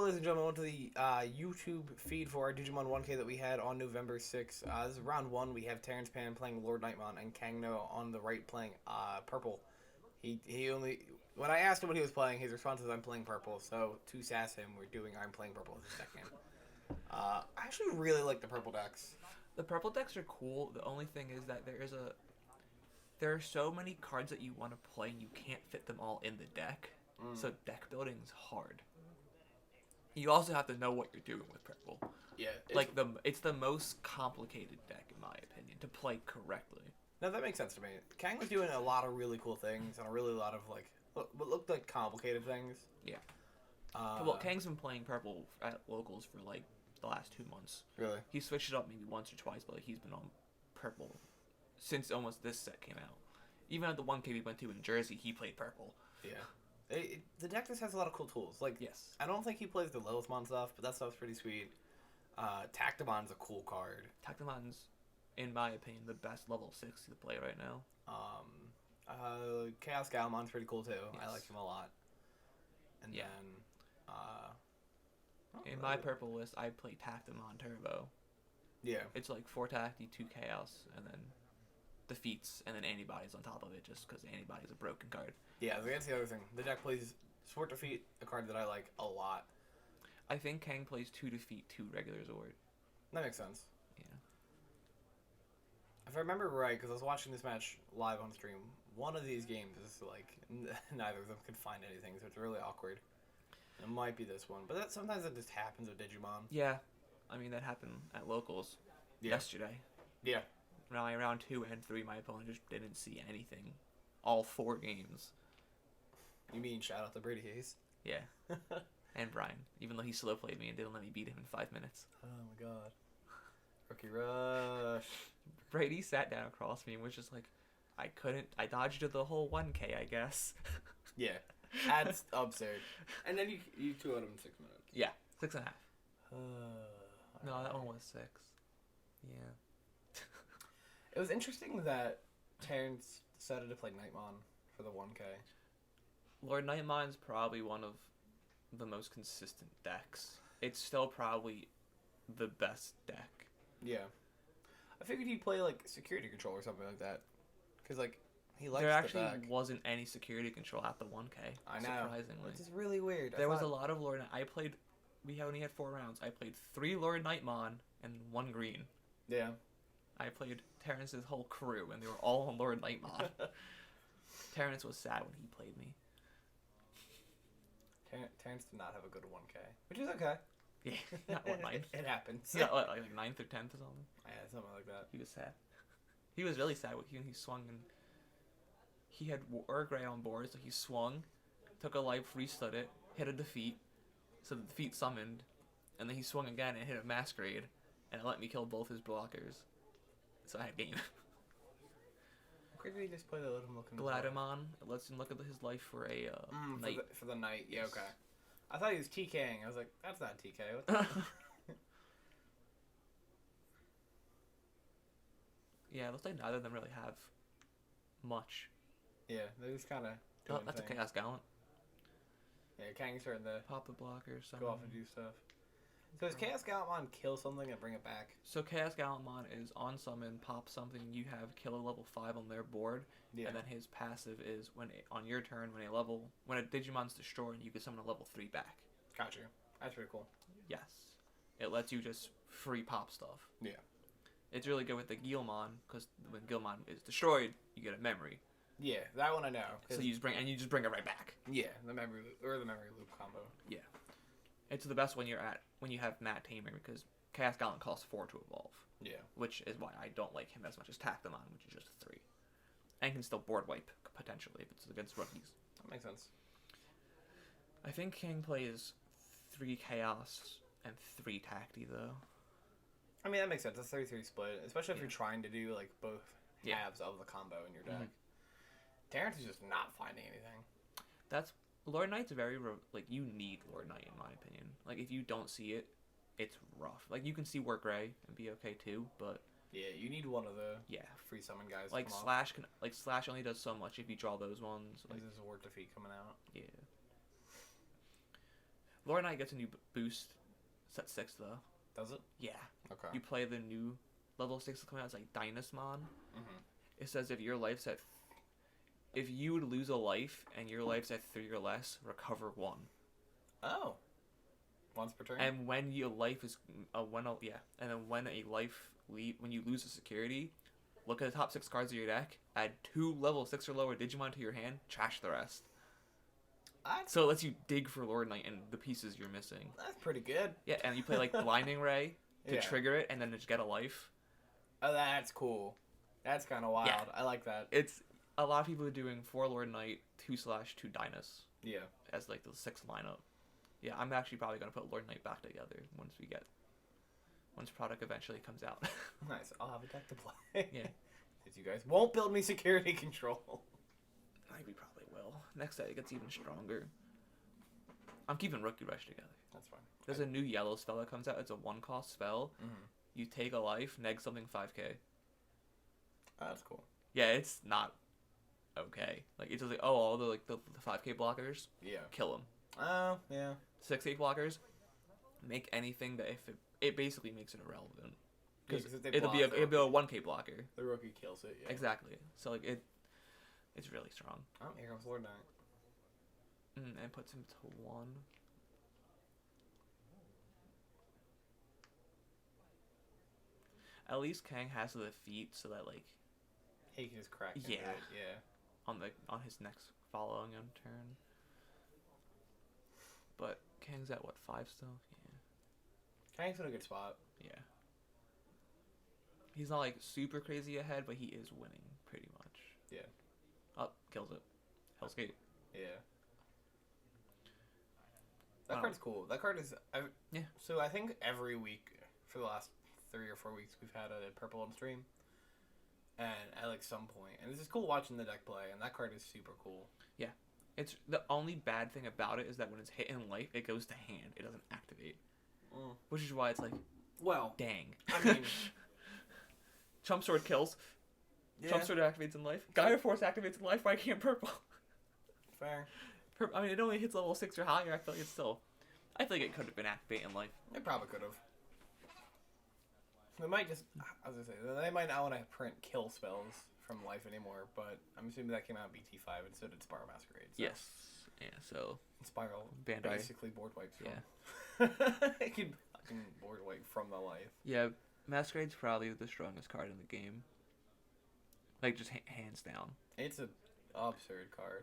ladies and gentlemen, welcome to the YouTube feed for our Digimon 1K that we had on November 6th. This is round 1. We have Terrence Pan playing Lord Knightmon and Kangno on the right playing purple. He only... When I asked him what he was playing, his response was, I'm playing purple. So, to sass him, we're doing I'm playing purple as a second. I actually really like the purple decks. The purple decks are cool. The only thing is that there are so many cards that you want to play and you can't fit them all in the deck. So deck building is hard. You also have to know what you're doing with purple. Yeah. It's the most complicated deck in my opinion to play correctly. No, that makes sense to me. Kang was doing a lot of really cool things and a really lot of what looked like complicated things. Yeah. Well, Kang's been playing purple at locals for like the last 2 months. Really? He switched it up maybe once or twice, but he's been on purple since almost this set came out. Even at the 1K we went to in Jersey, he played purple. Yeah. The deck just has a lot of cool tools. Yes. I don't think he plays the Lilithmon stuff, but that stuff's pretty sweet. Tactimon's a cool card. Tactimon's, in my opinion, the best level 60 to play right now. Chaos Galmon's pretty cool too. Yes. I like him a lot. And Yeah. then, In my purple list, I play Tactimon Turbo. yeah, It's like 4 Tacti, 2 Chaos, and then defeats, and then Antibodies on top of it, just because Antibody's a broken card. yeah. That's the other thing. The deck plays Sport Defeat, a card that I like a lot. I think Kang plays 2 defeat, 2 regular Zord. That makes sense. Yeah. If I remember right, because I was watching this match live on stream, one of these games is like neither of them could find anything, so it's really awkward. It might be this one, but sometimes it just happens with Digimon. Yeah. I mean, that happened at locals yesterday. Yeah. Round 2 and 3, my opponent just didn't see anything. All 4 games. You mean shout out to Brady Hayes? Yeah. And Brian, even though he slow played me and didn't let me beat him in 5 minutes. Oh my god. Rookie rush. Brady sat down across me and was just like, I dodged the whole 1K, I guess. Yeah. That's absurd. And then you 2 out in 6 minutes. Yeah, 6.5. No, that one was 6. Yeah. It was interesting that Terrence decided to play Knightmon for the 1K. Lord Knightmon's probably one of the most consistent decks. It's still probably the best deck. Yeah. I figured he'd play like Security Control or something like that. Because he likes There the actually deck. wasn't any security control at the 1K. I know. Surprisingly. Which is really weird. There was a lot of Lord. We only had 4 rounds. I played 3 Lord Knightmon and 1 green. Yeah. I played Terrence's whole crew, and they were all on Lord Knightmon. Terrence was sad when he played me. Terrence did not have a good 1K. Which is okay. Yeah, not 1-9. It happens. Yeah, like 9th or 10th or something. Yeah, something like that. He was sad. He was really sad when he swung, and he had Urgray on board, so he swung, took a life, restood it, hit a defeat, so the defeat summoned, and then he swung again and hit a Masquerade, and it let me kill both his blockers. So I had game. Where did he just play the little looking Gladimon, it lets him look at his life for a night. For the night, yeah, okay. I thought he was TKing. I was like, that's not TK. What the Yeah, it looks like neither of them really have much. Yeah, they just kind of Oh, that's a Chaos Gallant. Yeah, Kang's starting to Pop the blocker, so go off and do stuff. So does Chaos Galantmon kill something and bring it back? So Chaos Gallantmon is on summon, pop something you have, kill a level 5 on their board, Yeah. and then his passive is on your turn when a Digimon's destroyed, you can summon a level 3 back. Got you. That's pretty cool. Yes, it lets you just free pop stuff. Yeah. It's really good with the Guilmon because when Guilmon is destroyed, you get a memory. Yeah, that one I know. So you just bring it right back. Yeah, the memory loop combo. Yeah, it's the best when you have Matt Tamer because Chaos Gallant costs 4 to evolve. Yeah. Which is why I don't like him as much as Tactimon, which is just 3. And can still board wipe, potentially, if it's against rookies. That makes sense. I think King plays 3 Chaos and 3 Tacti, though. I mean, that makes sense. That's 33 split, especially if Yeah. you're trying to do, both Yeah. halves of the combo in your deck. Mhm. Terrence is just not finding anything. Lord Knight's very, you need Lord Knight, in my opinion. If you don't see it, it's rough. You can see Work Ray and be okay, too, but... Yeah, you need one of the Yeah. free summon guys to Like come Slash Slash only does so much if you draw those ones. off. This is a Word Defeat coming out. Yeah. Lord Knight gets a new boost. It's at 6 though. Does it? Yeah. Okay. You play the new level 6 that's coming out. It's like Dynasmon. Mm-hmm. It says if your life's at... If you would lose a life and your life's at 3 or less, recover 1. Oh. Once per turn? And when your life is... and then when a life... when you lose a security, look at the top 6 cards of your deck, add 2 level 6 or lower Digimon to your hand, trash the rest. So it lets you dig for Lord Knight and the pieces you're missing. That's pretty good. Yeah, and you play like Blinding Ray to Yeah. trigger it and then just get a life. Oh, that's cool. That's kind of wild. Yeah. I like that. It's a lot of people are doing 4 Lord Knight, 2/2 Dynas Yeah. as like the 6th lineup. Yeah, I'm actually probably gonna put Lord Knight back together once product eventually comes out. Nice. I'll have a deck to play. Yeah. Because you guys won't build me security control. We probably will. Next set it gets even stronger. I'm keeping Rookie Rush together. That's fine. There's a new yellow spell that comes out. It's a 1-cost spell. Mm-hmm. You take a life, neg something 5k. Oh, that's cool. Yeah, it's not okay. Like it's just like all the 5k blockers, Yeah. kill them. Oh, yeah. 6-8 blockers, make anything that if it basically makes it irrelevant. Because Yeah, if they it'll block, be a 1k blocker. The rookie kills it. Yeah. Exactly. So like it's really strong. Oh, here comes Lord Knight. And puts him to 1. At least Kang has the feet so that like He can just crack into Yeah. it. Yeah. on his next following him turn. But Kang's at what, 5 still? Kang's in a good spot. Yeah. He's not like super crazy ahead, but he is winning pretty much. Yeah. Oh, kills it. Hell's Gate. Yeah. That Wow. card's cool. That card is... Yeah. So I think every week for the last 3 or 4 weeks we've had a purple on stream. And at like some point, and this is cool watching the deck play, and that card is super cool. It's the only bad thing about it is that when it's hit in life, it goes to hand. It doesn't activate. Which is why it's like, Well, dang. I mean... Chump Sword kills. yeah, Chump Sword activates in life. Gaia Force activates in life. Why can't purple? fair. I mean, it only hits level 6 or higher. I feel like it's still... I feel like it could have been activated in life. They probably could have. They might just... I was going to say, they might not want to print kill spells from life anymore, but I'm assuming that came out in BT5, and so did Spiral Masquerade. So. Yes. Yeah, so... Spiral Bandai. basically board wipes from... Yeah. It can fucking board wipe from the life. Yeah, Masquerade's probably the strongest card in the game. Like, just hands down. It's an absurd card.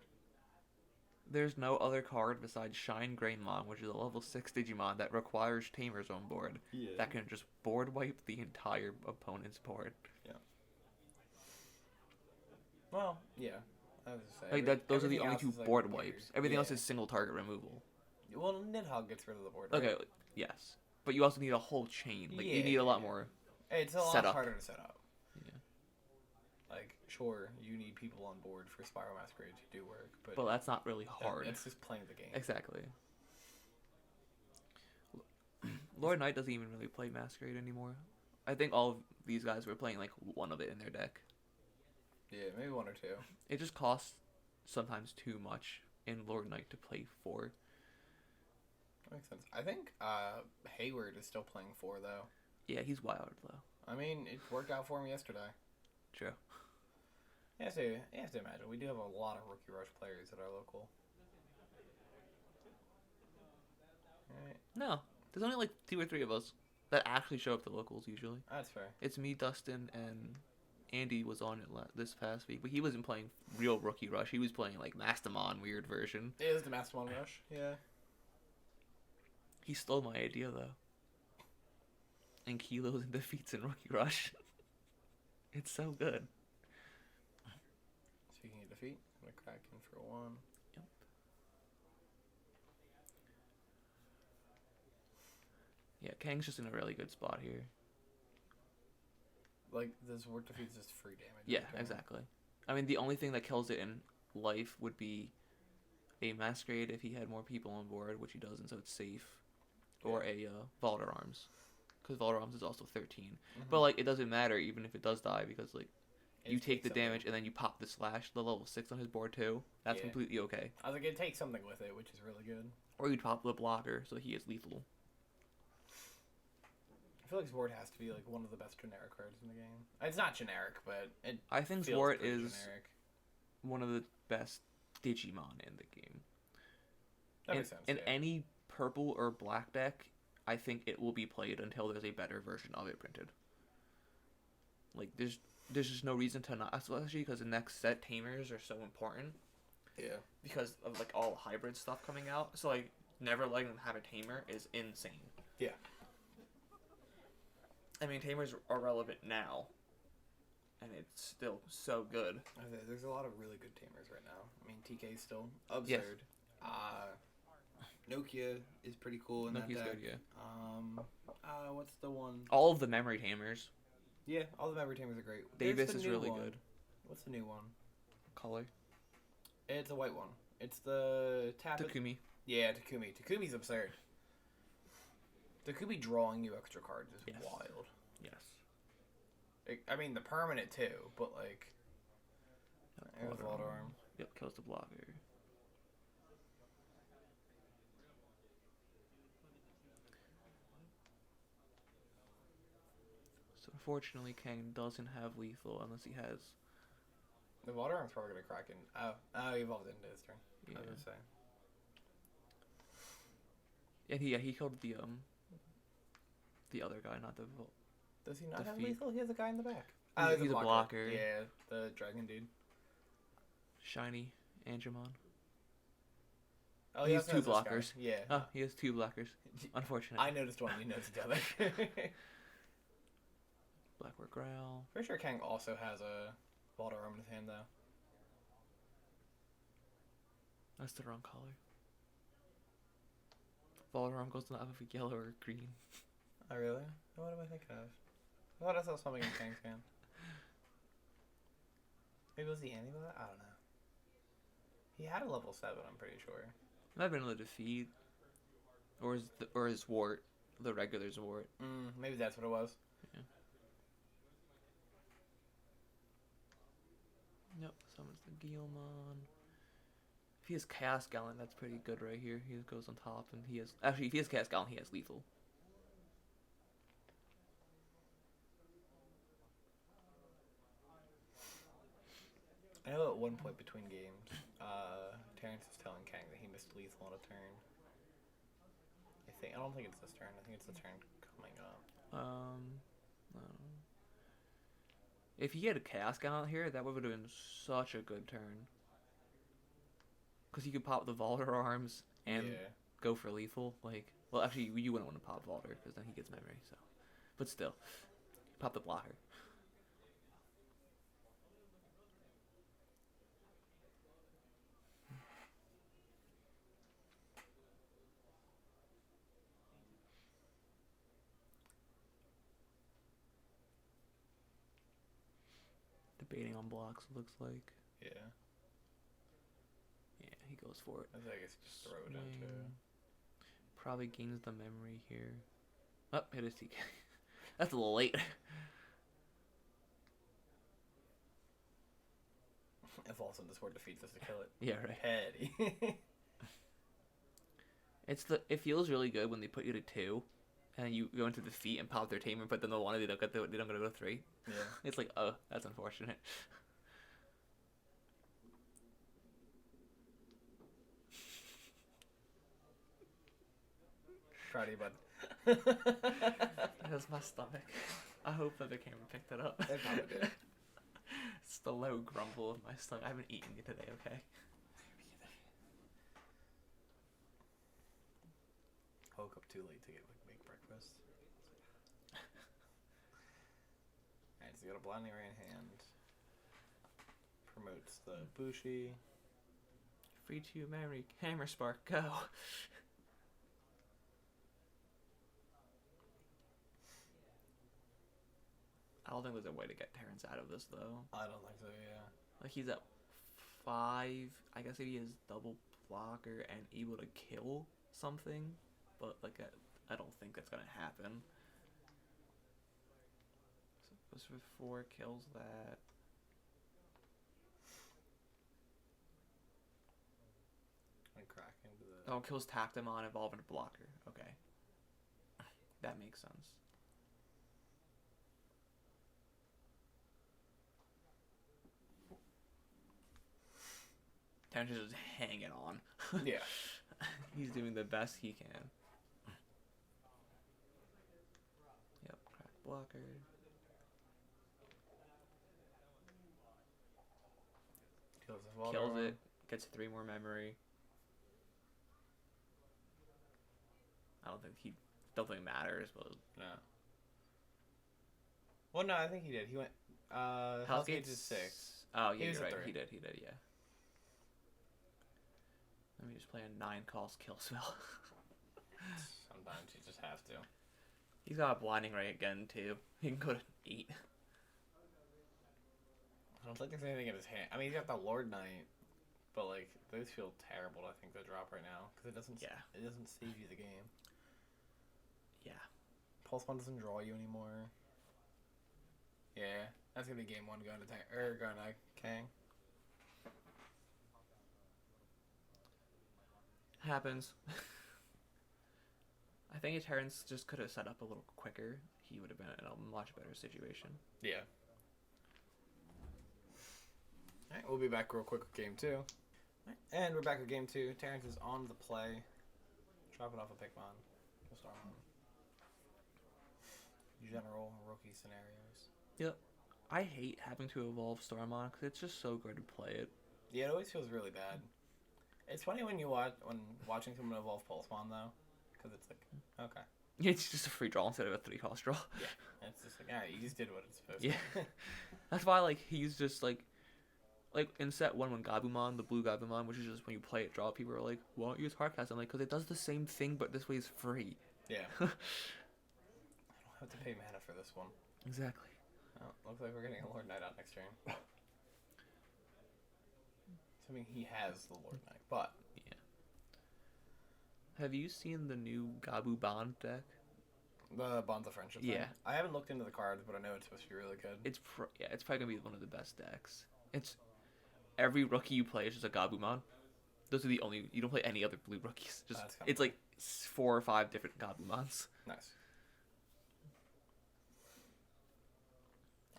There's no other card besides Shine Greymon, which is a level 6 Digimon that requires Tamers on board, Yeah. that can just board wipe the entire opponent's board. Well, yeah. I was just Like, saying. those are the only 2 like, board weird. wipes. Everything else Yeah. is single target removal. Well, Nidhogg gets rid of the board. Right? Okay, yes. But you also need a whole chain. Like, you Yeah, need a lot yeah. more. It's a lot setup. harder to set up. Yeah. Like, sure, you need people on board for Spiral Masquerade to do work, but But that's not really hard. it's just playing the game. Exactly. Lord Knight doesn't even really play Masquerade anymore. I think all of these guys were playing like one of it in their deck. Yeah, maybe 1 or 2. It just costs sometimes too much in Lord Knight to play 4. That makes sense. I think Hayward is still playing 4, though. Yeah, he's wild though. I mean, it worked out for him yesterday. True. You have to imagine, we do have a lot of Rookie Rush players at our local. Alright, No, there's only like 2 or 3 of us that actually show up to locals usually. that's fair. It's me, Dustin, and Andy was on it this past week, but he wasn't playing real Rookie Rush. He was playing like Mastamon weird version. It is the Mastermon Rush, yeah. He stole my idea though. And Kilos and defeats in Rookie Rush. It's so good. Speaking of defeat, I'm going to crack in for 1. Yep. Yeah, Kang's just in a really good spot here. Like, this work defeat is just free damage. Yeah, every turn. exactly. I mean, the only thing that kills it in life would be a Masquerade if he had more people on board, which he doesn't, so it's safe. Or a Valder Arms. Because Valder Arms is also 13. Mhm. But, like, it doesn't matter even if it does die, because, like, It you just take takes the damage, something. and then you pop the slash, the level 6 on his board too. That's Yeah. completely okay. I was like, it takes something with it, which is really good. Or you'd pop the blocker, so he is lethal. I feel like Zwart has to be like one of the best generic cards in the game. It's not generic, but it I think feels Zwart pretty is generic. one of the best Digimon in the game. That makes sense. In Yeah. any purple or black deck, I think it will be played until there's a better version of it printed. Like, there's just no reason to not, especially because the next set tamers are so important. Yeah. Because of like all the hybrid stuff coming out. So like never letting them have a tamer is insane. Yeah. I mean, tamers are relevant now, and it's still so good. There's a lot of really good tamers right now. I mean, TK is still absurd. Yes. Nokia is pretty cool in that Nokia's deck. good, yeah. What's the one? All of the memory tamers. Yeah, all the memory tamers are great. Davis There's is the new really one. good. What's the new one? Color. It's a white one. It's the Takumi. Yeah, Takumi. Takumi's absurd. Takumi drawing you extra cards is Yes. wild. Yes. I mean, the permanent too, but like, there's Water Arm. Yep, kills the blocker. So unfortunately, Kang doesn't have lethal unless he has. The Water Arm's probably gonna crack in. Oh, he evolved into his turn. Yeah. I was gonna say. And he killed the other guy, not the. Does he not have Defeat. lethal? He has a guy in the back. He's a blocker. Yeah, the dragon dude. Shiny Angemon. Oh, He has also two this guy. blockers. Yeah. Oh, he has two blockers. Unfortunately. I noticed one. You noticed the other. Blackwork Growl. Pretty sure Kang also has a Water Arm in his hand though. That's the wrong color. Valorant goes not have a yellow or green. Oh really? What am I thinking of? I thought I saw something in Kang's hand. Maybe it was the antibot? I don't know. He had a level 7, I'm pretty sure. Might have been the defeat. Or his Wart. The regular Zwart. Maybe that's what it was. Yeah. Yep, summons the Guilmon. If he has Chaos Gallon, that's pretty good right here. He goes on top, and he has... Actually, if he has Chaos Gallon, he has lethal. I know at one point between games, Terrence is telling Kang that he missed lethal on a turn. I don't think it's this turn. I think it's the turn coming up. I don't know. If he had a Chaos Gallon here, that would have been such a good turn. Because he could pop the Vaulter Arms and go for lethal. Like, well, actually, you wouldn't want to pop Vaulter because then he gets memory. So, but still, pop the blocker. Debating on blocks, looks like. Yeah. Yeah, he goes for it. I think it's just throw it into. Swing. Probably gains the memory here. Oh, it is TK. That's a little late. If also the sword defeats us to kill it. Yeah, right. Petty. It feels really good when they put you to 2, and you go into defeat and pop their tamer, but then the one they don't get they don't go to 3. Yeah. It's like, oh, that's unfortunate. Proud of you, bud. That's my stomach. I hope that the camera picked it up. It probably did. It's the low grumble of my stomach. I haven't eaten it today, okay? Woke up too late to make breakfast. Alright, so you got a blinding right hand. Promotes the Bushi. Free to memory, hammer spark, go. I don't think there's a way to get Terrence out of this though. I don't think so, yeah. Like he's at 5. I guess if he is double blocker and able to kill something, but like I don't think that's gonna happen. So it goes for 4, kills that. Oh, kills Tactimon, evolve into blocker. Okay. That makes sense. Terrence is just hanging on. Yeah. He's doing the best he can. Yep, crack blocker. Kills it. Gets 3 more memory. I don't think it matters, but No. Well, no, I think he did. He went. Hell's Gate is 6. Oh, yeah, you're right. 3. He did, yeah. Let me just play a 9 cost kill spell. Sometimes you just have to. He's got a blinding ray again, too. He can go to 8. I don't think there's anything in his hand. I mean, he's got the Lord Knight, but like those feel terrible. I think to drop right now because it doesn't. Yeah. It doesn't save you the game. Yeah. Pulse One doesn't draw you anymore. Yeah, that's gonna be game 1 going to going to Kang. Happens. I think if Terrence just could have set up a little quicker, he would have been in a much better situation. Yeah. Alright, we'll be back real quick with game 2. Right, and we're back with game 2. Terrence is on the play. Dropping off a Pikmon. We'll start on general rookie scenarios. Yep. I hate having to evolve Stormon because it's just so good to play it. Yeah, it always feels really bad. It's funny when watching someone evolve Pulsemon though, because it's like, okay. It's just a free draw instead of a 3 cost draw. Yeah, it's just like, alright, you just did what it's supposed to. Yeah. That's why like he's just like in set 1 when Gabumon, the blue Gabumon, which is just when you play it draw, people are like, why don't you use Hardcast? I'm like, because it does the same thing, but this way is free. Yeah. I don't have to pay mana for this one. Exactly. Oh, looks like we're getting a Lord Knight out next turn. Assuming he has the Lord Knight, but... Yeah. Have you seen the new Gabu Bond deck? The Bonds of Friendship thing? Yeah. I haven't looked into the cards, but I know it's supposed to be really good. It's probably going to be one of the best decks. It's... Every rookie you play is just a Gabumon. Those are the only... You don't play any other blue rookies. Just it's cool. Like 4 or 5 different Gabumons. Nice.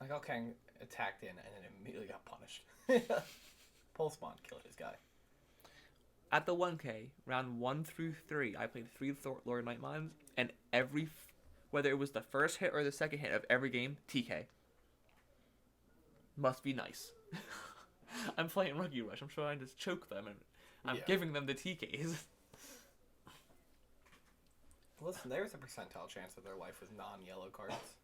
Like how Kang attacked in and then immediately got punished. Pulsemon killed his guy. At the 1K, round 1 through 3, I played 3 Lord Knightmons, and whether it was the first hit or the second hit of every game, TK. Must be nice. I'm playing Rookie Rush. I'm trying to choke them, and I'm giving them the TKs. Listen, there's a percentile chance that their life was non-yellow cards.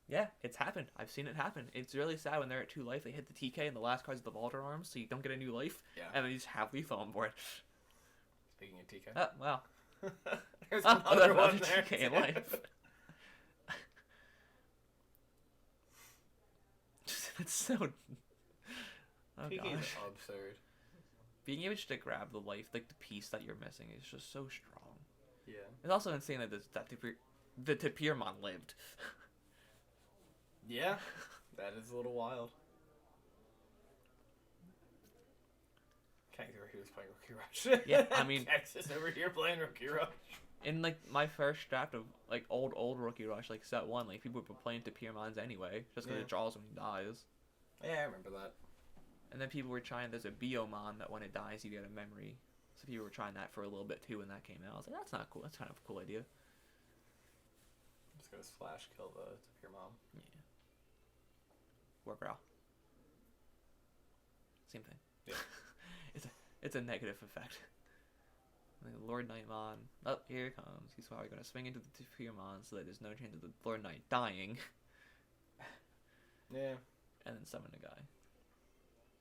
Yeah, it's happened. I've seen it happen. It's really sad when they're at 2 life, they hit the TK and the last card's the Balder Arms, so you don't get a new life. Yeah. And then you just have lethal on board. Speaking of TK. Wow. There's another one there. TK in life. It's so... Oh, TK gosh. is absurd. Being able to grab the life, like the piece that you're missing, is just so strong. Yeah. It's also insane that the Tapirmon lived. Yeah, that is a little wild. Kang's over here was playing Rookie Rush. Yeah, I mean... Texas over here playing Rookie Rush. In, like, my first draft of, like, old Rookie Rush, like, set 1, like, people were playing Tapirmons anyway, just because it draws when he dies. Yeah, I remember that. And then people were trying, there's a Biomon that when it dies, you get a memory. So people were trying that for a little bit, too, when that came out. I was like, that's not cool. That's kind of a cool idea. I'm just gonna slash kill the Tapirmon. Yeah. Wargrowl. Same thing. Yeah. it's a negative effect. Like Lord Knightmon. Oh, here it comes. He's probably gonna swing into the Tapirmon so that there's no chance of the Lord Knight dying. Yeah. And then summon a guy.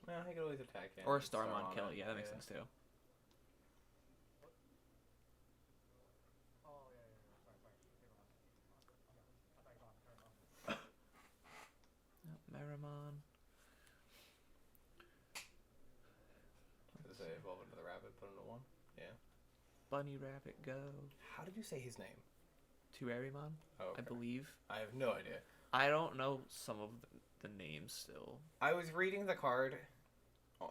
Well, he could always attack him. Or a Starmon kill it. Yeah, that makes sense too. Meramon. Does it evolve into the rabbit, put into 1? Yeah. Bunny Rabbit go. How did you say his name? Tuarimon, Oh, okay. I believe. I have no idea. I don't know some of the names still. I was reading the card. Oh,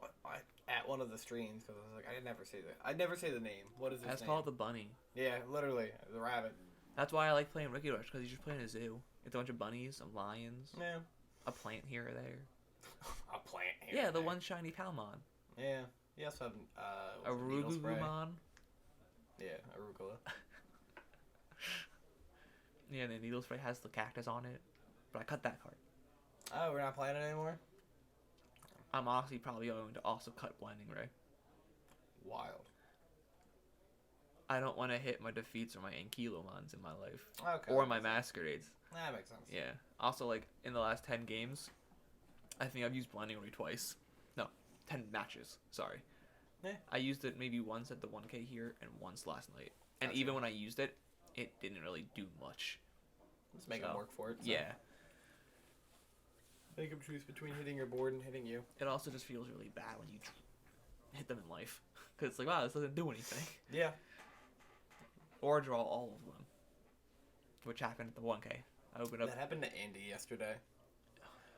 at one of the streams because I was like, I'd never say the name. What is his That's name? called the bunny. Yeah, literally the rabbit. That's why I like playing Rookie Rush, because you're just playing a zoo. It's a bunch of bunnies, some lions, Yeah. a plant here or there. A plant here. Yeah, and the there. one shiny Palmon. Yeah. You also have A needle spray. Rugumon. Yeah, arugula. Yeah, the needle spray has the cactus on it. But I cut that card. Oh, we're not playing it anymore? I'm honestly probably going to also cut Blinding Ray. Wild. I don't want to hit my defeats or my Ankylomons in my life. Okay. Or my Masquerades. That makes sense. Yeah. Also, like, in the last 10 games, I think I've used Blinding Ray twice. No, 10 matches. Sorry. Yeah. I used it maybe once at the 1K here and once last night. And Gotcha. even when I used it, it didn't really do much. Let's make him work for it. So. Yeah. Make him choose between hitting your board and hitting you. It also just feels really bad when you hit them in life. Because it's like, wow, this doesn't do anything. Yeah. Or draw all of them. Which happened at the 1K. I opened up. That happened to Andy yesterday.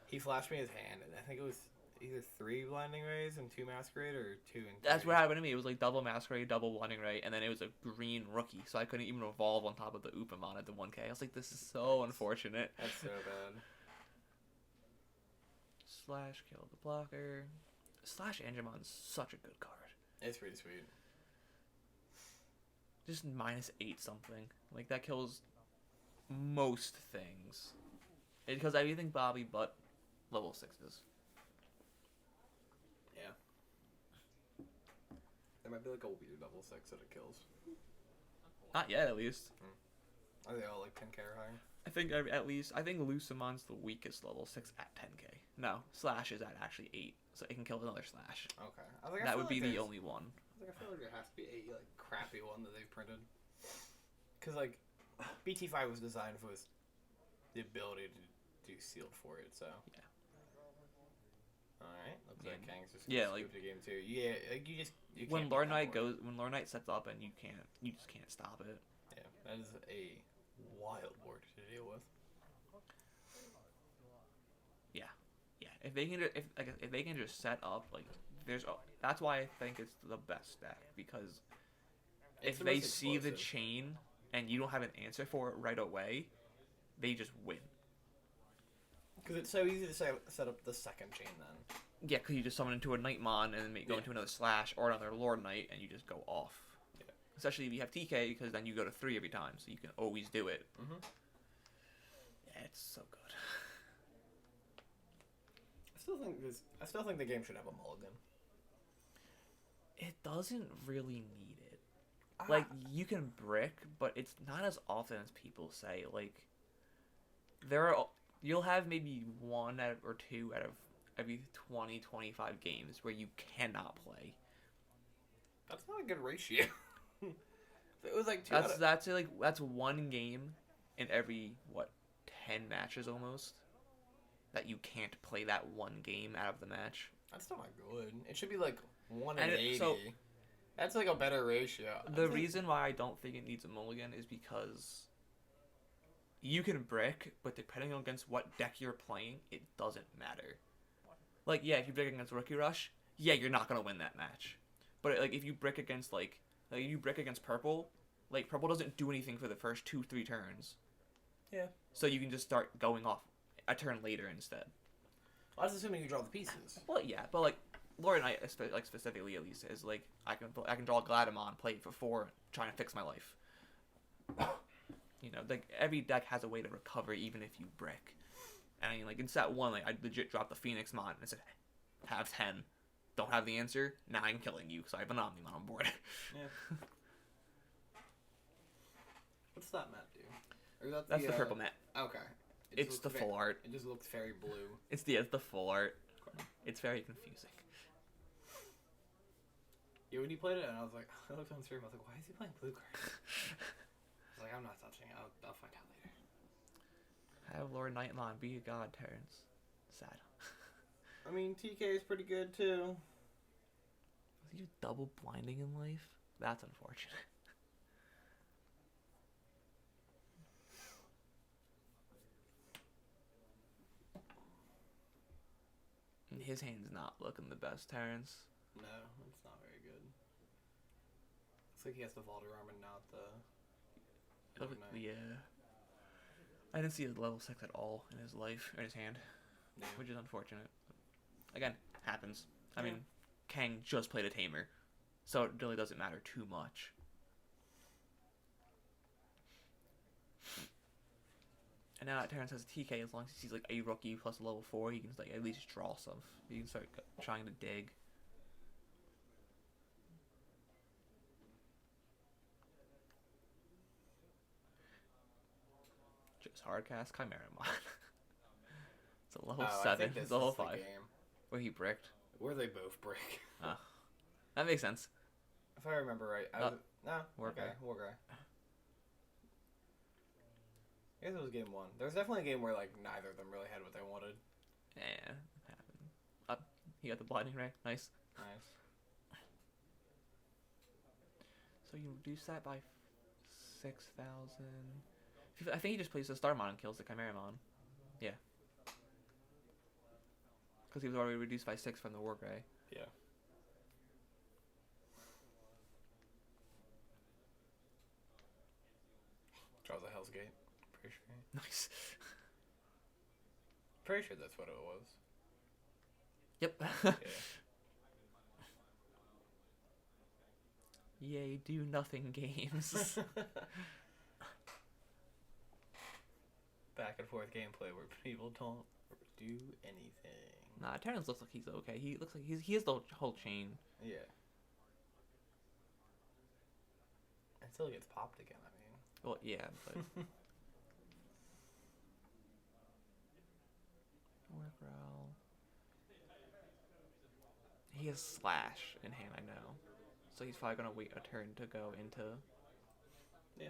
He flashed me his hand, and I think it was either 3 Blinding Rays and 2 Masquerade, or 2 and 3. That's what happened to me. It was like double Masquerade, double Blinding Ray, and then it was a green Rookie, so I couldn't even evolve on top of the Upamon at the 1K. I was like, this is so unfortunate. That's so bad. Slash, kill the blocker. Slash Angemon's such a good card. It's pretty sweet. Just -8 something. Like, that kills most things. Because everything Bobby but level 6s. Yeah. There might be like a weird level 6 that it kills. Not yet, at least. Are they all like 10k or higher? I think I think Lucimon's the weakest level 6 at 10k. No, Slash is at actually 8, so it can kill another Slash. Okay. I was like, That would be the only one. I feel like there has to be a like crappy one that they've printed. Cause like BT5 was designed with the ability to do sealed for it, so. Yeah. All right. Looks like Kang's just like the game too. Yeah, like you when can't Lord beat that Knight board. when Lord Knight sets up and you just can't stop it. Yeah, that is a wild board to deal with. Yeah, if they can just set up like that's why I think it's the best deck, because It's if the they most see the explosive. chain and you don't have an answer for it right away, they just win. Because it's so easy to set up the second chain then. Yeah, because you just summon into a Knightmon and then go into another Slash or another Lord Knight and you just go off. Yeah. Especially if you have TK, because then you go to 3 every time, so you can always do it. Mm-hmm. Yeah, it's so good. I still think the game should have a mulligan. It doesn't really need it. Like, you can brick, but it's not as often as people say. Like, you'll have maybe 1 or 2 out of every 20, 25 games where you cannot play. That's not a good ratio. It was like 2 That's 1 game in every 10 matches almost that you can't play that 1 game out of the match. That's still not good. It should be like 1 in 80. So, that's like a better ratio. The reason why I don't think it needs a mulligan is because you can brick, but depending on against what deck you're playing, it doesn't matter. Like, yeah, if you brick against Rookie Rush, yeah, you're not gonna win that match. But like, if you brick against you brick against Purple, like Purple doesn't do anything for the first 2-3 turns. Yeah. So you can just start going off a turn later instead. Well, that's assuming you draw the pieces. Well, yeah, but like Lord Knight, like specifically at least, is like I can draw Gladimon, play it for 4, trying to fix my life. You know, like every deck has a way to recover even if you brick. And I mean, like in set 1, like I legit dropped the Phoenix Mon and I said, have 10. Don't have the answer. Now I'm killing you because I have an Omnimon on board. Yeah. What's that map do? Or That's the purple mat. Okay. It's the full art. It just looks very blue. It's the full art. It's very confusing. Yeah, when you played it, and I was like, I looked on stream, I was like, why is he playing blue cards? I was like, I'm not touching it. I'll find out later. Have Lord Knightmon be a god, Terrence. Sad. I mean, TK is pretty good too. Was he just double blinding in life? That's unfortunate. His hand's not looking the best, Terrence. No, it's not very good. Looks like he has the Valderarm and not the... Yeah. I didn't see a level 6 at all in his life, in his hand, Yeah. which is unfortunate. Again, happens. I mean, Kang just played a Tamer, so it really doesn't matter too much. And now that Terrence has a TK, as long as he's like a rookie plus a level 4, he can like at least draw stuff. He can start trying to dig. Just hardcast Chimeramon. It's a level 7. It's a level 5. Game Where he bricked. where they both break. That makes sense. If I remember right. Warcry. Warcry. I guess it was game 1. There was definitely a game where like neither of them really had what they wanted. Yeah, it happened. He got the blinding ray. Nice. Nice. So you reduce that by 6,000. I think he just plays the Starmon and kills the Chimeramon. Yeah. Because he was already reduced by 6 from the Warcry. Yeah. Draws a Hell's Gate. Pretty sure. Nice. Pretty sure that's what it was. Yep. Yeah. Yay, do nothing games. Back and forth gameplay where people don't do anything. Nah, Terrence looks like he's okay. He looks like he has the whole chain. Yeah. Until it gets popped again, I mean. Well, yeah, but... Workrow. He has Slash in hand, I know. So he's probably gonna wait a turn to go into... Yeah.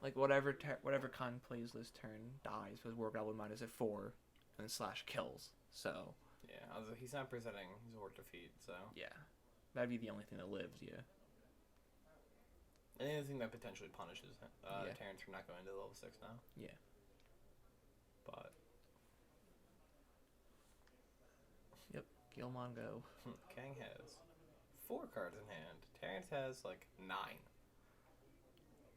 Like, whatever Kong plays this turn dies, because Workrow would minus at 4, and Slash kills, so... Yeah, he's not presenting his Orc defeat, so... Yeah. That'd be the only thing that lives, yeah. Anything that potentially punishes Yeah. Terrence from not going to level 6 now. Yeah. But... Yep. Gilmon go. Kang has 4 cards in hand. Terrence has, like, 9.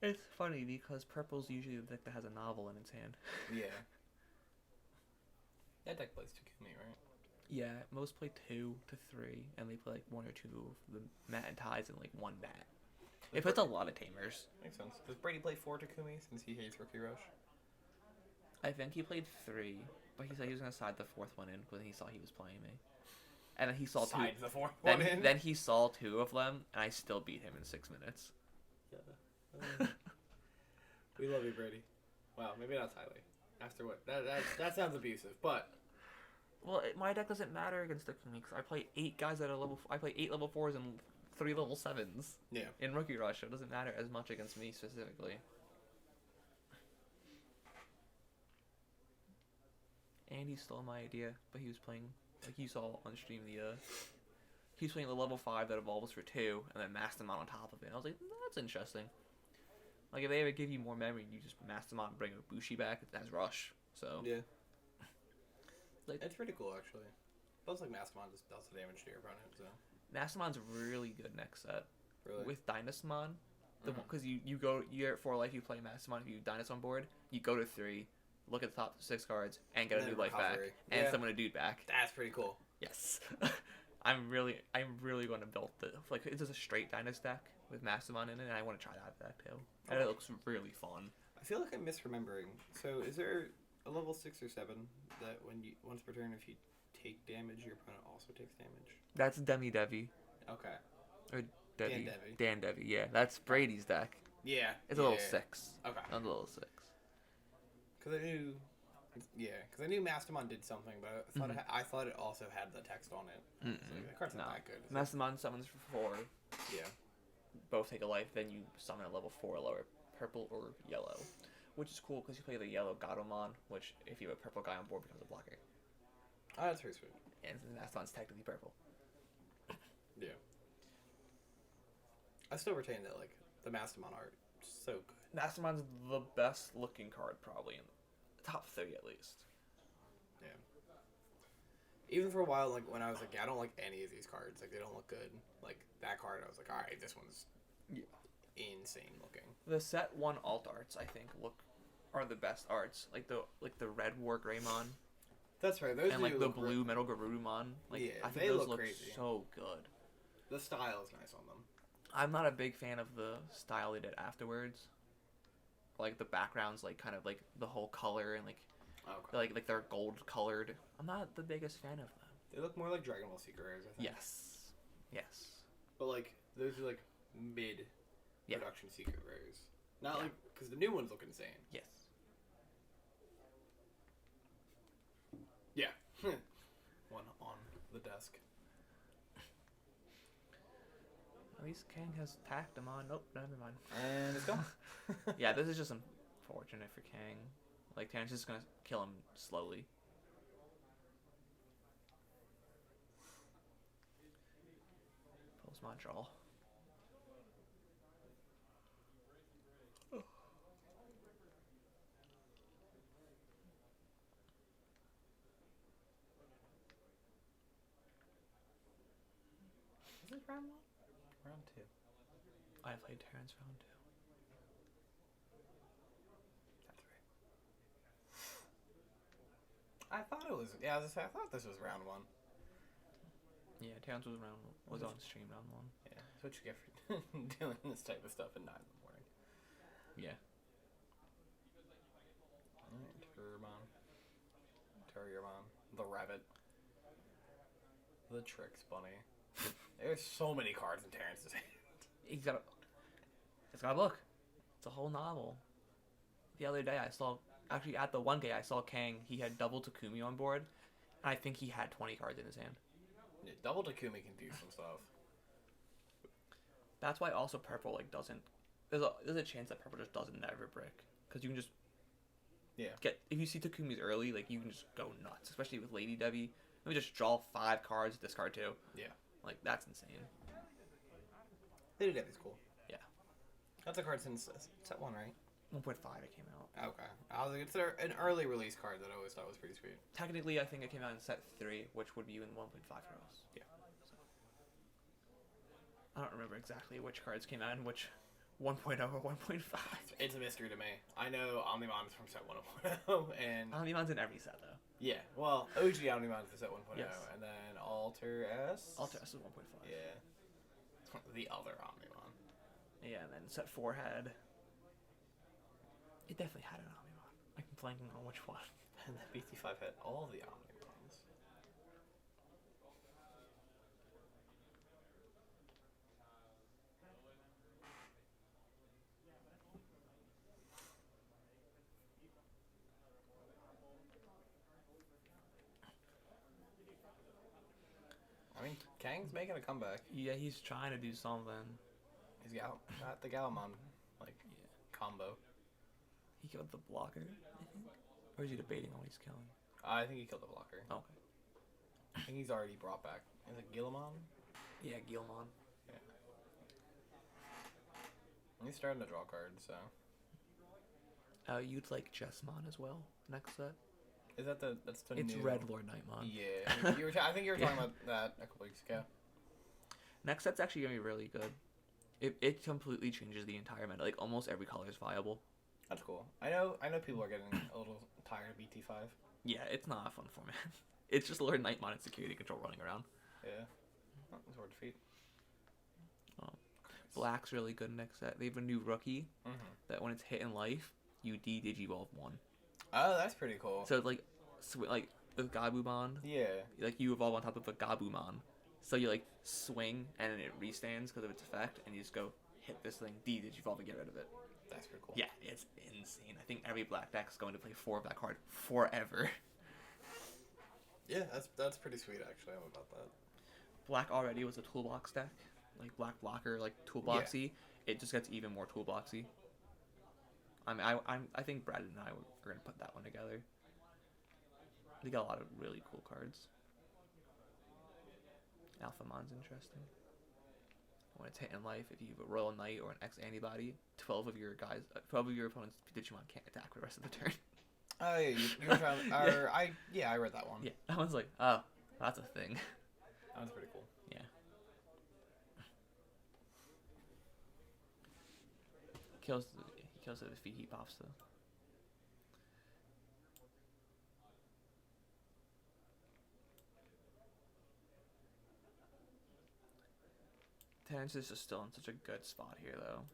It's funny, because Purple's usually the deck that has a novel in its hand. Yeah. That deck plays Takumi, right? Yeah, most play 2 to 3, and they play like 1 or 2 of the Mat and Ties and like 1 Bat. It puts a lot of Tamers. Makes sense. Does Brady play 4 Takumi since he hates Rookie Rush? I think he played 3, but he said he was gonna side the 4th one in when he saw he was playing me. And then he saw Side the 4th then, one in? Then he saw 2 of them, and I still beat him in 6 minutes. Yeah. We love you, Brady. Well, maybe not Tyler. After what? That sounds abusive, but... Well, my deck doesn't matter against Takumi, because I play 8 guys at a level... I play 8 level 4s and 3 level 7s. Yeah. In Rookie Rush, so it doesn't matter as much against me specifically. And he stole my idea, but he was playing, like you saw on stream, he was playing the level 5 that evolves for 2, and then mass them out on top of it. And I was like, that's interesting. Like, if they ever give you more memory, you just mass them out and bring a Bushi back as Rush. So yeah. Like, it's pretty cool, actually. Feels like Mastamon just does the damage to your opponent, so... Mastamon's really good next set. Really? With Dynasmon, because you're at 4 life, you play Mastamon. If you Dynasmon board, you go to 3, look at the top 6 cards, and get a new life back, and summon a dude back. That's pretty cool. Yes. I'm really going to build like, it's just a straight Dynast deck with Mastamon in it, and I want to try that deck too. And it looks really fun. I feel like I'm misremembering. So, is there a level 6 or 7 that once per turn, if you take damage, your opponent also takes damage? That's Demi Devi. Okay. Or Devi. Devi. Dan Devi, yeah. That's Brady's deck. Yeah. It's a level 6. Okay. Not a level 6. Because I knew Mastamon did something, but I thought it also had the text on it. So the card's not that good. Mastamon summons for 4. Yeah. Both take a life, then you summon a level 4 lower, purple or yellow. Which is cool because you play the yellow Gatomon, which if you have a purple guy on board becomes a blocker. Oh, that's pretty sweet. And Mastamon's technically purple. Yeah. I still retain that, like, the Mastamon art. So good. Mastamon's the best looking card probably in the top 30 at least. Yeah. Even for a while, like when I was like, yeah, I don't like any of these cards. Like they don't look good. Like that card, I was like, all right, this one's insane looking. The set 1 alt arts, I think, are the best arts. Like the red War Greymon That's right. Those and like the blue Metal Garurumon. Like yeah, I think they those look look crazy. so good. The style is nice on them. I'm not a big fan of the style they did afterwards. Like the backgrounds, like kind of like the whole color and Okay. like they're gold colored. I'm not the biggest fan of them. They look more like Dragon Ball Secret Rares, I think. Yes. But like those are like mid production Secret Rares. Not like because the new ones look insane. Yes. Yeah. One on the desk. At least Kang has Tactimon. Nope, never mind. And it's gone. Yeah, this is just unfortunate for Kang. Like, Terrence is just gonna kill him slowly. Pulls Montreal. Is it round 1? Round 2. I played Terrence round 2. That's right. I thought it was. Yeah, I thought this was round 1. Yeah, Terrence was on stream round 1. Yeah, that's what you get for doing this type of stuff at 9 in the morning. Yeah. Alright, Terriermon, the Rabbit, the Tricks Bunny. There's so many cards in Terrence's hand. It's got a book. It's a whole novel. The other day I saw, actually at the 1K I saw Kang, he had double Takumi on board, and I think he had 20 cards in his hand. Yeah, Double Takumi can do some stuff. That's why also purple like doesn't. There's a chance that purple just doesn't never brick, because you can just get, if you see Takumi's early, like you can just go nuts, especially with Lady Debbie. Let me just draw 5 cards, discard 2. Yeah, like that's insane. Lady Debbie's cool. Yeah, that's a card since set 1, right? 1.5 it came out. Okay, I was like, it's an early release card that I always thought was pretty sweet. Technically, I think it came out in set 3, which would be in 1.5 for us. Yeah. So, I don't remember exactly which cards came out in which 1.0 or 1.5. It's a mystery to me. I know Omnimon's from set 1.0, and Omnimon's in every set though. yeah, well, OG Omnimon's the set 1.0, Yes. and then Alter S. Alter S is 1.5. Yeah. The other Omnimon. Yeah, and then set 4 had. It definitely had an Omnimon. I'm blanking on which one. And the BT5 had all the Omnimons. I mean, Kang's making a comeback. Yeah, he's trying to do something. He's got the Galamon, combo. He killed the blocker, I think? Or is he debating on what he's killing? I think he killed the blocker. Oh, okay. I think he's already brought back. Is it Gilamon? Yeah, Gilmon. Yeah. He's starting to draw cards, so. You'd like Jessmon as well, next set? Is that that's the It's new... Red Lord Knightmon. Yeah. I think you were talking about that a couple weeks ago. Next set's actually going to be really good. It completely changes the entire meta. Like, almost every color is viable. That's cool. I know people are getting a little tired of BT5. Yeah, it's not a fun format. It's just Lord Knightmon and security control running around. Yeah. Oh, Sword Defeat. Black's really good next set. They have a new rookie Mm-hmm. that when it's hit in life, you Digivolve 1. Oh, that's pretty cool. So, like with Gabumon, Yeah. like you evolve on top of a Gabumon. So you like swing and it restands because of its effect, and you just go hit this thing, Digivolve, and get rid of it. That's pretty cool. Yeah, it's insane. I think every black deck is going to play 4 of that card forever. Yeah, that's pretty sweet actually. I'm about that. Black already was a toolbox deck, like black blocker, like toolboxy. It just gets even more toolboxy. I mean, I think Brad and I are gonna put that one together. They got a lot of really cool cards. Alphamon's interesting. When it's hit in life, if you have a Royal Knight or an X antibody, 12 of your opponent's Digimon can't attack for the rest of the turn. Oh, yeah, you were trying. I read that one. Yeah, that one's like, oh, That's a thing. That's pretty cool. Yeah. He kills the defeat. He pops though. Terrence is just still in such a good spot here though.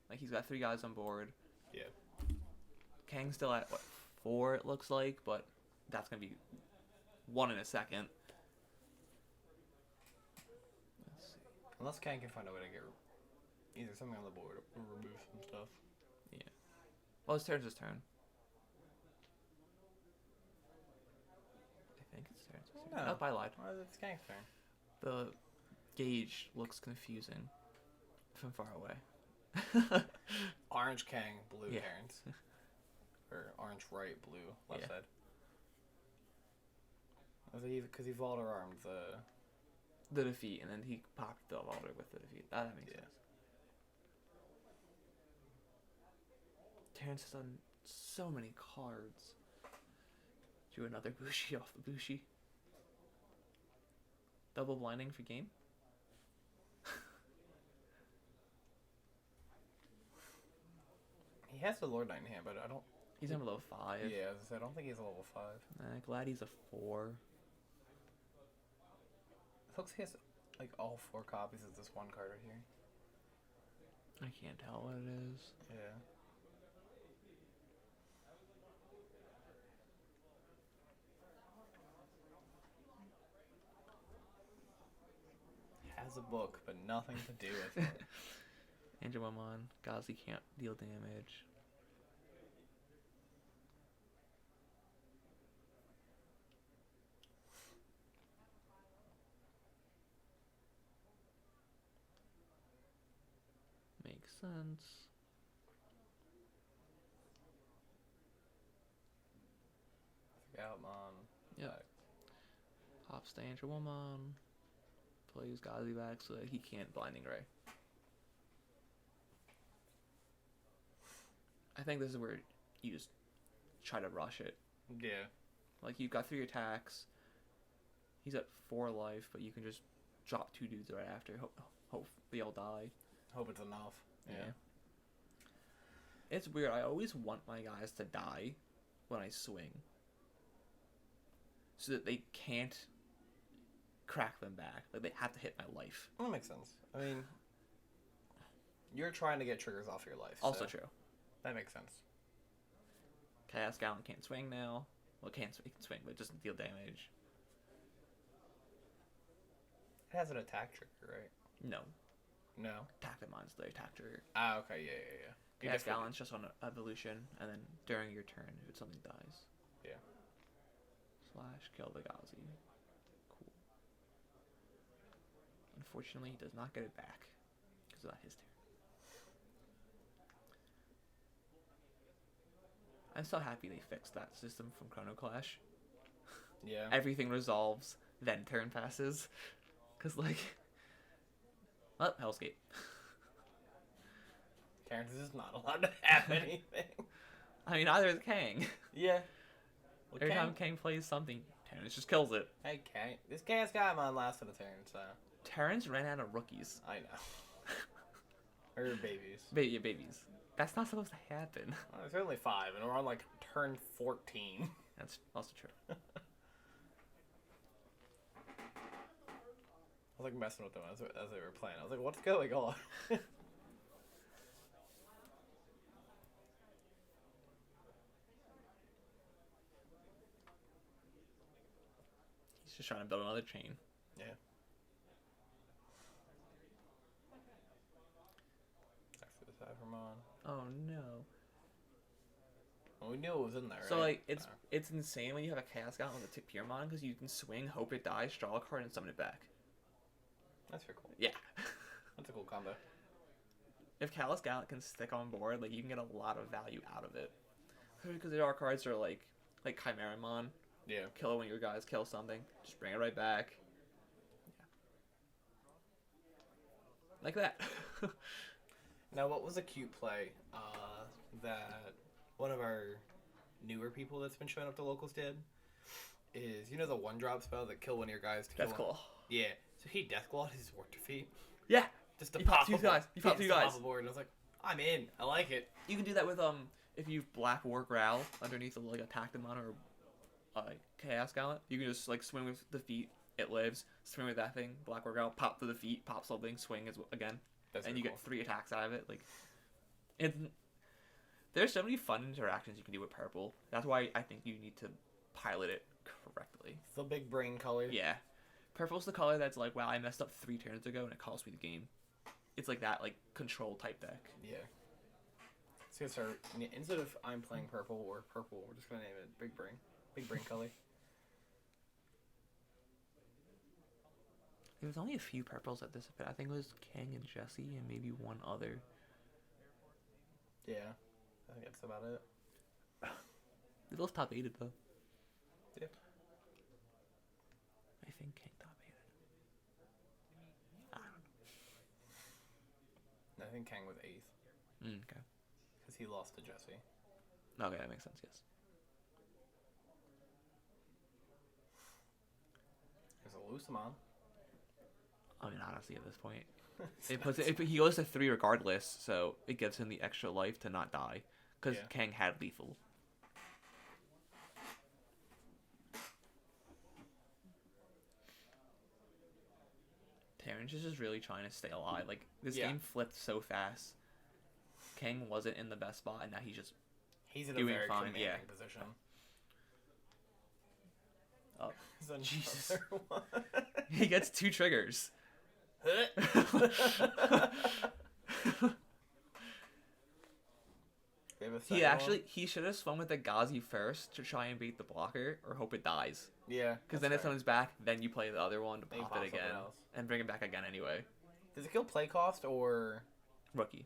Like he's got 3 guys on board. Yeah. Kang's still at what 4 it looks like, but that's gonna be 1 in a second. Let's see. Unless Kang can find a way to get either something on the board or remove some stuff. Yeah. Well, it's Terrence's turn. I think it's Terrence's turn. No. Nope, I lied. Well, it's Kang's turn. The gauge looks confusing from far away. Orange Kang, blue Yeah. Terrence. Or orange right, blue left Yeah. side. Because he Valder armed The defeat, and then he popped the Valder with the defeat. That makes sense. Terrence has done so many cards. Drew another Bushi off the Bushi. Double blinding for game. He has the Lord Knight in hand, but I don't. He's on below 5. Yeah, as I said, I don't think he's a level 5. Glad he's a 4. It looks like he has like all 4 copies of this one card right here. I can't tell what it is. Yeah. Has a book, but nothing to do with it. Digimon, Gazi can't deal damage. Makes sense. Outmon. Yep. Pops the Digimon. Plays Gazi back so that he can't Blinding Ray. I think this is where you just try to rush it. Yeah. Like, you've got 3 attacks. He's at 4 life, but you can just drop 2 dudes right after. Hope they all die. Hope it's enough. Yeah. It's weird. I always want my guys to die when I swing, so that they can't crack them back. Like, they have to hit my life. That makes sense. I mean, you're trying to get triggers off your life. Also so true. That makes sense. Chaos Gallon can't swing now. Well, he can swing, but it doesn't deal damage. It has an attack trigger, right? No. No. Tactimon's the attack trigger. Ah, okay, yeah. Chaos Gallon's just on evolution, and then during your turn, if something dies. Yeah. / kill the Gazi. Cool. Unfortunately, he does not get it back, because it's not his turn. I'm so happy they fixed that system from Chrono Clash. Yeah. Everything resolves, then turn passes. Because, like... Well, Hellscape. Terrence is not allowed to have anything. I mean, either is Kang. Yeah. Well, Every time Kang plays something, Terrence just kills it. Hey, Kang. This Chaos Gallon lasted a turn, so... Terrence ran out of rookies. I know. Or babies. Babies. That's not supposed to happen. Well, there's only 5, and we're on, like, turn 14. That's also true. I was, like, messing with them as they were playing. I was like, what's going on? He's just trying to build another chain. Yeah. After the Cybermon. Oh no. Well, we knew it was in there, So right? like it's insane when you have a Chaos Gallon with a Tactimon because you can swing, hope it dies, draw a card, and summon it back. That's pretty cool. Yeah. That's a cool combo. If Chaos Gallon can stick on board, like you can get a lot of value out of it. Because the dark cards are like Chimeramon. Yeah. Kill it when your guys kill something. Just bring it right back. Yeah. Like that. Now, what was a cute play that one of our newer people that's been showing up to locals did? is, you know the one drop spell that kill one of your guys to kill That's one? cool. Yeah. So he deathclawed his Orc defeat. Yeah. Just to You pop pop two a board. guys. You pop two Just to guys. pop a board. And I was like, I'm in. I like it. You can do that with if you black war growl underneath like a Tactimon or Chaos Gallant. You can just like swing with the feet. It lives. Swing with that thing. Black war growl. Pop to the feet. Pop something. Swing again. That's and really you cool. get 3 attacks out of it. Like, there's so many fun interactions you can do with purple. That's why I think you need to pilot it correctly. It's the big brain color. Yeah, purple's the color that's like, wow, I messed up 3 turns ago and it cost me the game. It's like that, like control type deck. Yeah. So start instead of I'm playing purple or purple, we're just gonna name it big brain. Big brain color. There was only a few purples at this event. I think it was Kang and Jesse and maybe one other. Yeah. I think that's about it. They're both top 8'd though. Yeah. I think Kang top 8'd. I don't I think Kang was 8th. know. Okay. Because he lost to Jesse. Okay, that makes sense, yes. There's a Lucamon. I mean, honestly, at this point, he goes to 3 regardless, so it gives him the extra life to not die. Because Kang had lethal. Terrence is just really trying to stay alive. Like, this game flipped so fast. Kang wasn't in the best spot, and now he's in doing a very fine, commanding yeah. position. Oh, There's Jesus. another one. He gets 2 triggers. He should have swung with the Gazi first to try and beat the blocker or hope it dies. Yeah. Because then if someone's back, then you play the other one to pop it again else. and bring it back again anyway. Does it kill play cost or Rookie.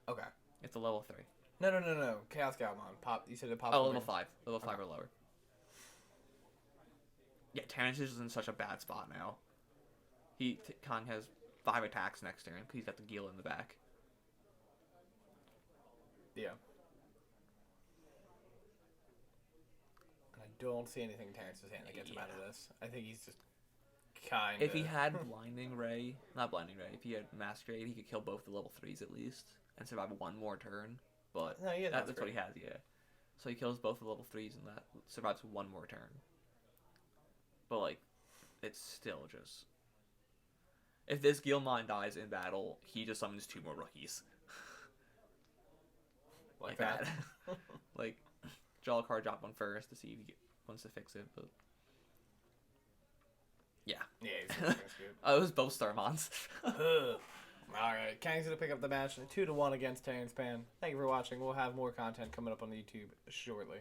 okay? It's a level 3. No. Chaos Galmon. Pop. You said it pops. Oh, level 5. Level 5 or lower. Yeah, Terrence is in such a bad spot now. Kong has 5 attacks next turn because he's got the Gila in the back. Yeah. And I don't see anything in Terrence's hand that gets him out of this. I think he's just kind of... If he had Blinding Ray, not Blinding Ray, if he had Masquerade, he could kill both the level 3s at least and survive 1 more turn. But no, yeah, that's what he has, yeah. So he kills both the level 3s and that survives 1 more turn. But, like, it's still just... If this Guilmon dies in battle, he just summons 2 more rookies. like that. Like, draw a card, drop 1 first to see if he wants to fix it, but... Yeah. Yeah, he's good. It was both Starmons. Alright, Kang's going to pick up the match 2-1 against Terrence Pan. Thank you for watching. We'll have more content coming up on the YouTube shortly.